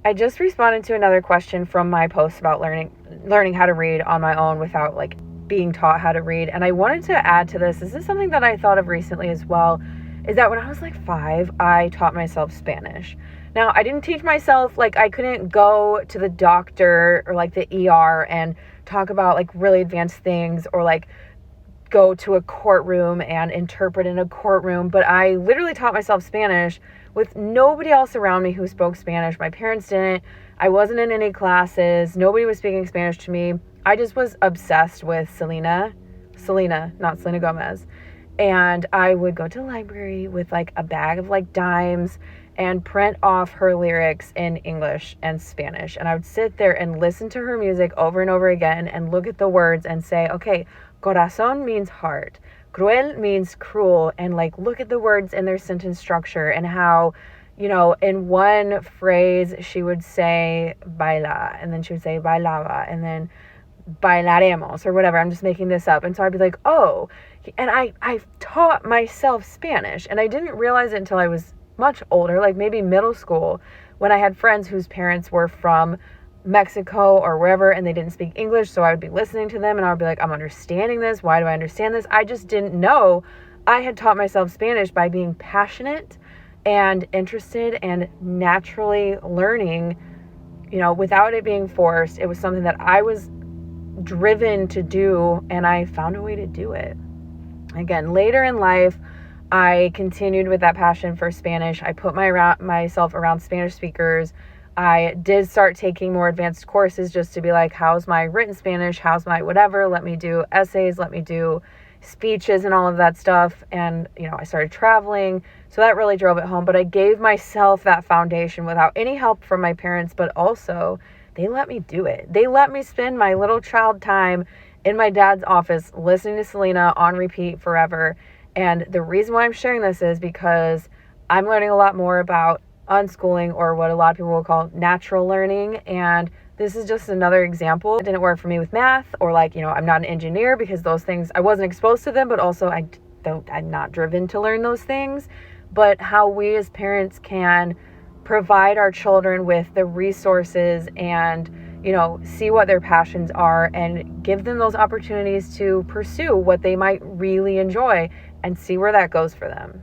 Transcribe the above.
I just responded to another question from my post about learning how to read on my own without like being taught how to read. And I wanted to add to this. This is something that I thought of recently as well, is that when I was like 5, I taught myself Spanish. Now, I didn't teach myself, like I couldn't go to the doctor or like the ER and talk about like really advanced things, or like go to a courtroom and interpret in a courtroom, but I literally taught myself Spanish with nobody else around me who spoke Spanish. My parents didn't. I wasn't in any classes. Nobody was speaking Spanish to me. I just was obsessed with Selena, not Selena Gomez. And I would go to the library with like a bag of like dimes and print off her lyrics in English and Spanish. And I would sit there and listen to her music over and over again and look at the words and say, okay, corazón means heart. Cruel means cruel. And like, look at the words in their sentence structure and how, you know, in one phrase she would say baila, and then she would say bailaba, and then bailaremos or whatever. I'm just making this up. And so I'd be like, oh, and I taught myself Spanish, and I didn't realize it until I was much older, like maybe middle school, when I had friends whose parents were from Mexico or wherever, and they didn't speak English. So I would be listening to them and I would be like, I'm understanding this. Why do I understand this? I just didn't know I had taught myself Spanish by being passionate and interested and naturally learning, you know, without it being forced. It was something that I was driven to do, and I found a way to do it. Again, later in life, I continued with that passion for Spanish. I put myself around Spanish speakers. I did start taking more advanced courses just to be like, how's my written Spanish? How's my whatever? Let me do essays. Let me do speeches and all of that stuff. And, you know, I started traveling. So that really drove it home. But I gave myself that foundation without any help from my parents, but also they let me do it. They let me spend my little child time in my dad's office listening to Selena on repeat forever. And the reason why I'm sharing this is because I'm learning a lot more about unschooling, or what a lot of people will call natural learning. And this is just another example. It didn't work for me with math, or like, you know, I'm not an engineer because those things, I wasn't exposed to them, but also I'm not driven to learn those things. But how we as parents can provide our children with the resources and, you know, see what their passions are and give them those opportunities to pursue what they might really enjoy and see where that goes for them.